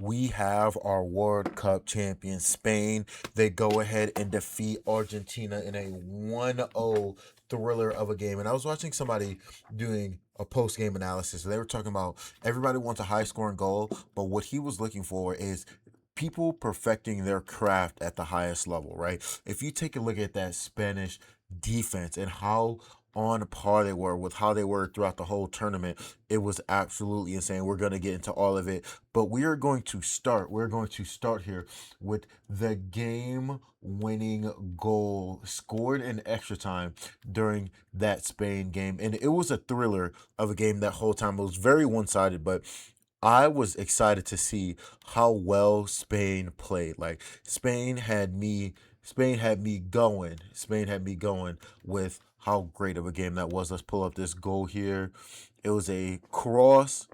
we have our World Cup champion, Spain. They go ahead and defeat Argentina in a 1-0 thriller of a game. And I was watching somebody doing a post game analysis. They were talking about everybody wants a high scoring goal, but what he was looking for is people perfecting their craft at the highest level, right? If you take a look at that Spanish defense and how on par they were with how they were throughout the whole tournament, it was absolutely insane. We're going to get into all of it, but we're going to start here with the game winning goal scored in extra time during that Spain game. And it was a thriller of a game that whole time. It was very one-sided, but I was excited to see how well Spain played. Like Spain had me going. Spain had me going with how great of a game that was. Let's pull up this goal here. It was a cross,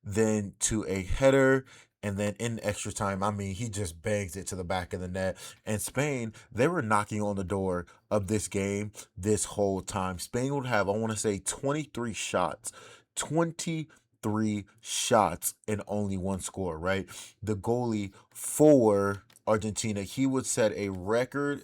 then to a header, and then in extra time, I mean, he just bangs it to the back of the net. And Spain, they were knocking on the door of this game this whole time. Spain would have, I want to say, 23 shots. 23 shots and only one score, right? The goalie for Argentina, he would set a record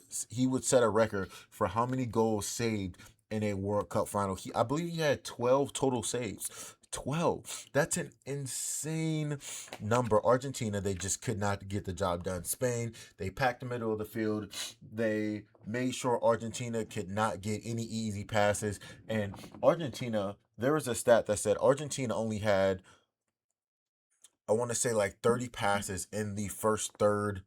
for how many goals saved in a World Cup final. I believe he had 12 total saves. 12. That's an insane number. Argentina, they just could not get the job done. Spain, they packed the middle of the field. They made sure Argentina could not get any easy passes. And Argentina, there was a stat that said Argentina only had, I want to say, like 30 passes in the first third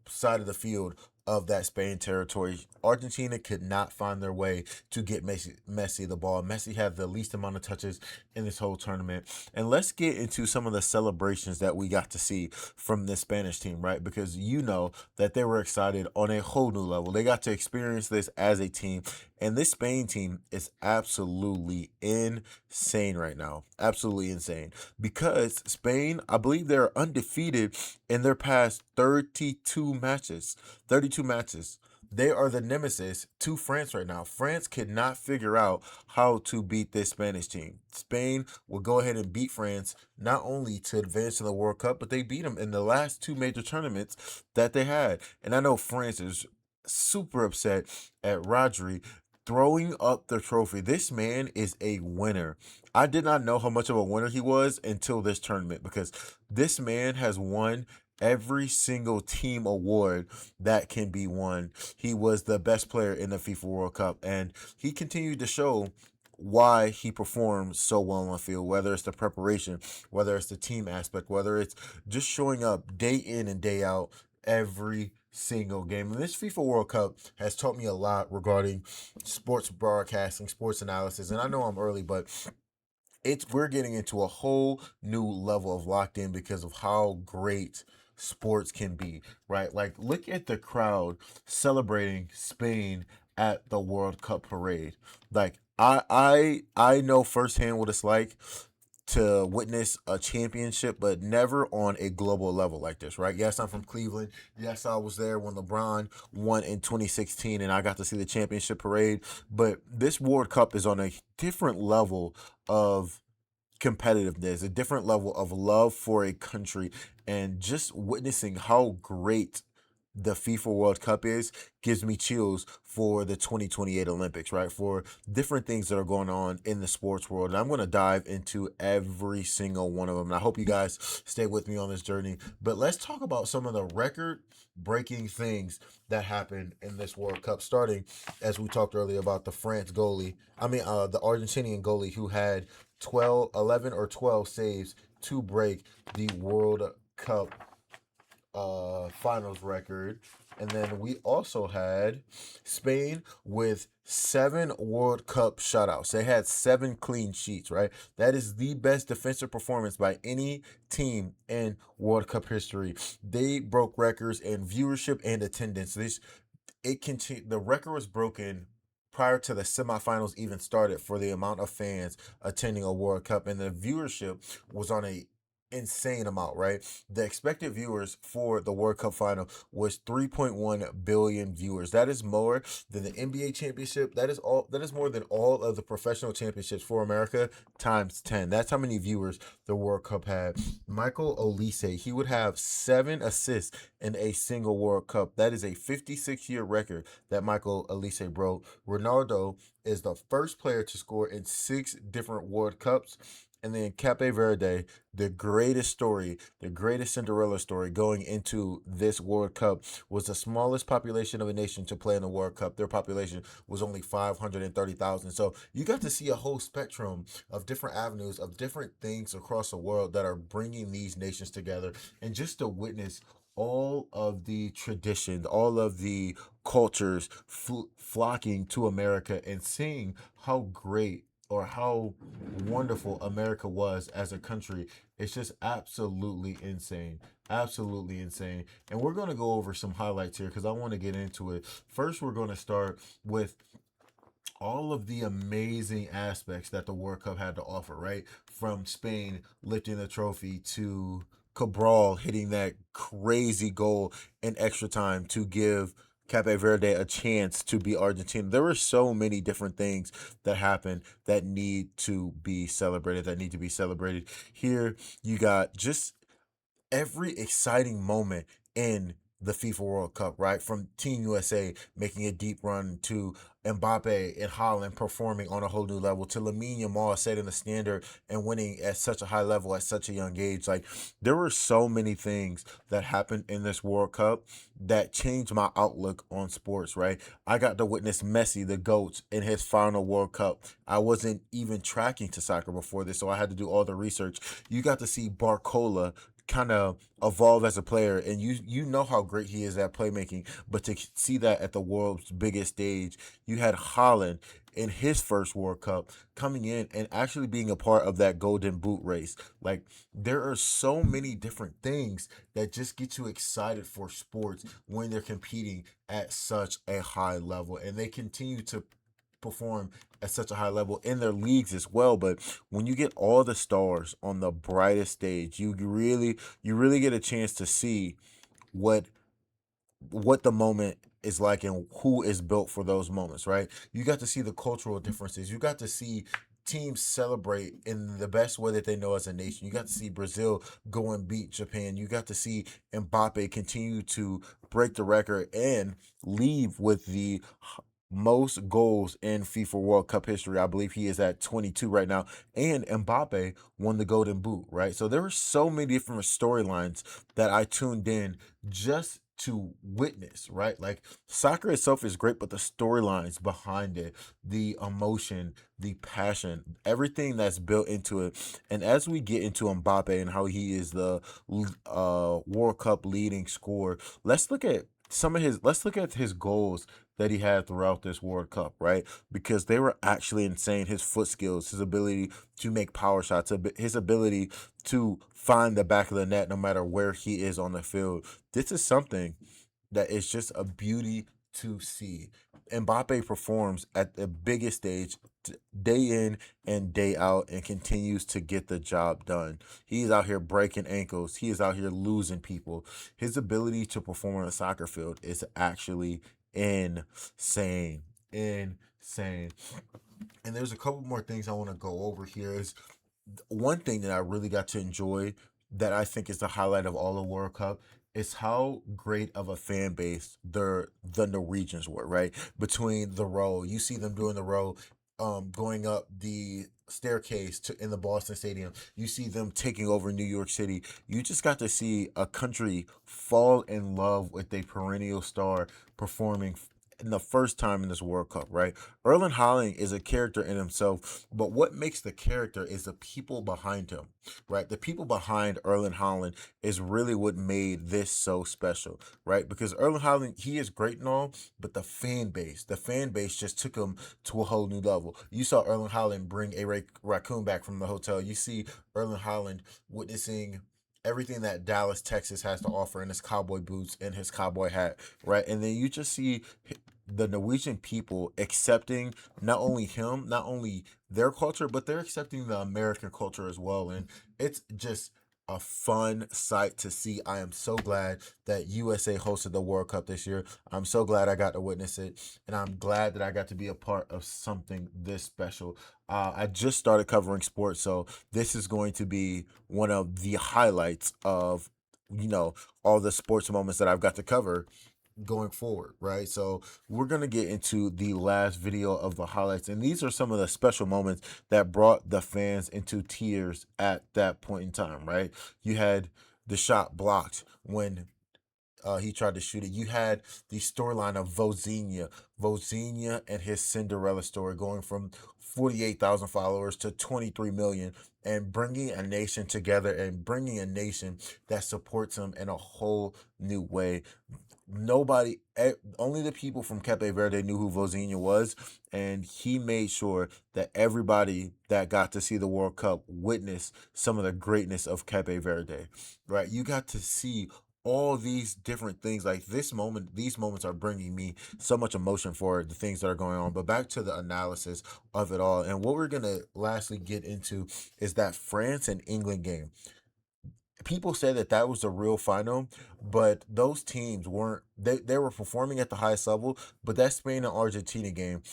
side of the field of that Spain territory. Argentina could not find their way to get Messi the ball. Messi had the least amount of touches in this whole tournament. And let's get into some of the celebrations that we got to see from this Spanish team, right? Because you know that they were excited on a whole new level. They got to experience this as a team. And this Spain team is absolutely insane right now. Absolutely insane. Because Spain, I believe they're undefeated in their past 32 matches. 32 matches. They are the nemesis to France right now. France could not figure out how to beat this Spanish team. Spain will go ahead and beat France not only to advance to the World Cup, but they beat them in the last two major tournaments that they had. And I know France is super upset at Rodri throwing up the trophy. This man is a winner. I did not know how much of a winner he was until this tournament because this man has won every single team award that can be won. He was the best player in the FIFA World Cup, and he continued to show why he performs so well on the field, whether it's the preparation, whether it's the team aspect, whether it's just showing up day in and day out every single game. And this FIFA World Cup has taught me a lot regarding sports broadcasting, sports analysis. And I know I'm early, but we're getting into a whole new level of locked in because of how great sports can be, right? Like look at the crowd celebrating Spain at the World Cup parade. Like I know firsthand what it's like to witness a championship, but never on a global level like this, right? Yes, I'm from Cleveland. Yes, I was there when LeBron won in 2016 and I got to see the championship parade. But this World Cup is on a different level of competitiveness, a different level of love for a country, and just witnessing how great the FIFA World Cup is gives me chills for the 2028 Olympics, right? For different things that are going on in the sports world. And I'm going to dive into every single one of them. And I hope you guys stay with me on this journey. But let's talk about some of the record breaking things that happened in this World Cup, starting as we talked earlier about the France goalie. The Argentinian goalie who had 11 or 12 saves to break the World Cup finals record. And then we also had Spain with 7 World Cup shutouts. They had 7 clean sheets, right? That is the best defensive performance by any team in World Cup history. They broke records in viewership and attendance. The record was broken prior to the semifinals even started for the amount of fans attending a World Cup, and the viewership was on a insane amount, right? The expected viewers for the World Cup final was 3.1 billion viewers. That is more than the NBA championship. That is more than all of the professional championships for America times 10. That's how many viewers the World Cup had. Michael Olise, he would have 7 assists in a single World Cup. That is a 56-year record that Michael Olise broke. Ronaldo is the first player to score in 6 different World Cups. And then Cape Verde, the greatest story, the greatest Cinderella story going into this World Cup, was the smallest population of a nation to play in the World Cup. Their population was only 530,000. So you got to see a whole spectrum of different avenues, of different things across the world that are bringing these nations together. And just to witness all of the traditions, all of the cultures flocking to America and seeing how great or how wonderful America was as a country. It's just absolutely insane. Absolutely insane. And we're going to go over some highlights here because I want to get into it. First, we're going to start with all of the amazing aspects that the World Cup had to offer, right? From Spain lifting the trophy to Cabral hitting that crazy goal in extra time to give Cape Verde a chance to be Argentina. There were so many different things that happened that need to be celebrated, Here, you got just every exciting moment in the FIFA World Cup, right? From Team USA making a deep run to Mbappe and Holland performing on a whole new level to Lamine Yamal setting the standard and winning at such a high level at such a young age. Like there were so many things that happened in this World Cup that changed my outlook on sports, right? I got to witness Messi, the GOAT, in his final World Cup. I wasn't even tracking to soccer before this, so I had to do all the research. You got to see Barcola kind of evolve as a player, and you know how great he is at playmaking, but to see that at the world's biggest stage. You had Holland in his first World Cup coming in and actually being a part of that golden boot race. Like there are so many different things that just get you excited for sports when they're competing at such a high level, and they continue to perform at such a high level in their leagues as well. But when you get all the stars on the brightest stage, you really get a chance to see what the moment is like and who is built for those moments, right? You got to see the cultural differences. You got to see teams celebrate in the best way that they know as a nation. You got to see Brazil go and beat Japan. You got to see Mbappe continue to break the record and leave with the most goals in FIFA World Cup history. I believe he is at 22 right now. And Mbappe won the Golden Boot, right? So there were so many different storylines that I tuned in just to witness, right? Like soccer itself is great, but the storylines behind it, the emotion, the passion, everything that's built into it. And as we get into Mbappe and how he is the World Cup leading scorer, let's look at his goals that he had throughout this World Cup, right? Because they were actually insane. His foot skills, his ability to make power shots, his ability to find the back of the net no matter where he is on the field. This is something that is just a beauty to see. Mbappe performs at the biggest stage day in and day out and continues to get the job done. He's out here breaking ankles. He is out here losing people. His ability to perform on a soccer field is actually insane. Insane. And there's a couple more things I want to go over here. Is one thing that I really got to enjoy that I think is the highlight of all the World Cup is how great of a fan base the Norwegians were, right? Between the row. You see them doing the row, going up the staircase to in the Boston Stadium. You see them taking over New York City. You just got to see a country fall in love with a perennial star performing in the first time in this World Cup, right? Erling Haaland is a character in himself, but what makes the character is the people behind him, right? The people behind Erling Haaland is really what made this so special, right? Because Erling Haaland, he is great and all, but the fan base just took him to a whole new level. You saw Erling Haaland bring a raccoon back from the hotel. You see Erling Haaland witnessing everything that Dallas, Texas has to offer in his cowboy boots and his cowboy hat, right? And then you just see the Norwegian people accepting not only him, not only their culture, but they're accepting the American culture as well. And it's just a fun sight to see. I am so glad that USA hosted the World Cup this year. I'm so glad I got to witness it, and I'm glad that I got to be a part of something this special. I just started covering sports, so this is going to be one of the highlights of, all the sports moments that I've got to cover going forward, right? So we're gonna get into the last video of the highlights, and these are some of the special moments that brought the fans into tears at that point in time, right? You had the shot blocked when he tried to shoot it. You had the storyline of Vozinha and his Cinderella story, going from 48,000 followers to 23 million, and bringing a nation together and bringing a nation that supports him in a whole new way. Only the people from Cape Verde knew who Vozinha was, and he made sure that everybody that got to see the World Cup witnessed some of the greatness of Cape Verde, right? You got to see all these different things. Like these moments are bringing me so much emotion for the things that are going on. But back to the analysis of it all, and what we're gonna lastly get into is that France and England game. People say that that was the real final, but those teams weren't. They were performing at the highest level, but that Spain and Argentina game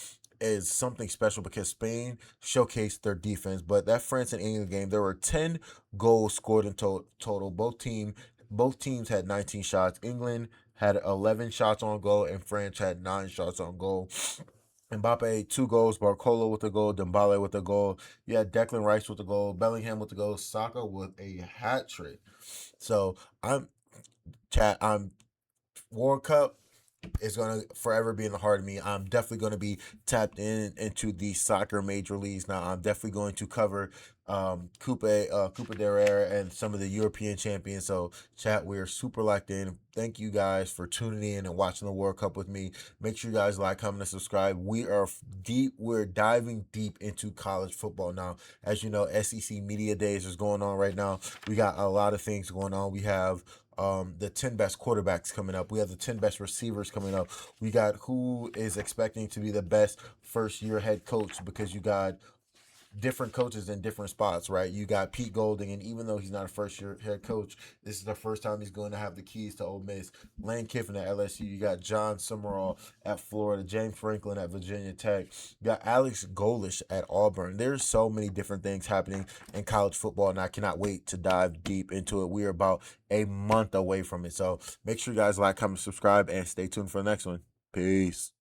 is something special because Spain showcased their defense, but that France and England game, there were 10 goals scored in total. Both teams had 19 shots. England had 11 shots on goal, and France had 9 shots on goal. Mbappe, 2 goals. Barcola with a goal. Dembele with a goal. You had Declan Rice with a goal. Bellingham with a goal. Saka with a hat trick. So I'm World Cup is going to forever be in the heart of me. I'm definitely going to be tapped into the soccer major leagues now. I'm definitely going to cover Coupe del Rey and some of the European champions. So, chat, we're super locked in. Thank you guys for tuning in and watching the World Cup with me. Make sure you guys like, comment, and subscribe. We're diving deep into college football now. As you know, SEC Media Days is going on right now. We got a lot of things going on. We have the 10 best quarterbacks coming up. We have the 10 best receivers coming up. We got who is expecting to be the best first year head coach, because you got different coaches in different spots, right? You got Pete Golding, and even though he's not a first year head coach, this is the first time he's going to have the keys to Ole Miss. Lane Kiffin at LSU. You got John Summerall at Florida. James Franklin at Virginia Tech. You got Alex Golish at Auburn. There's so many different things happening in college football, and I cannot wait to dive deep into it. We are about a month away from it. So make sure you guys like, comment, subscribe, and stay tuned for the next one. Peace.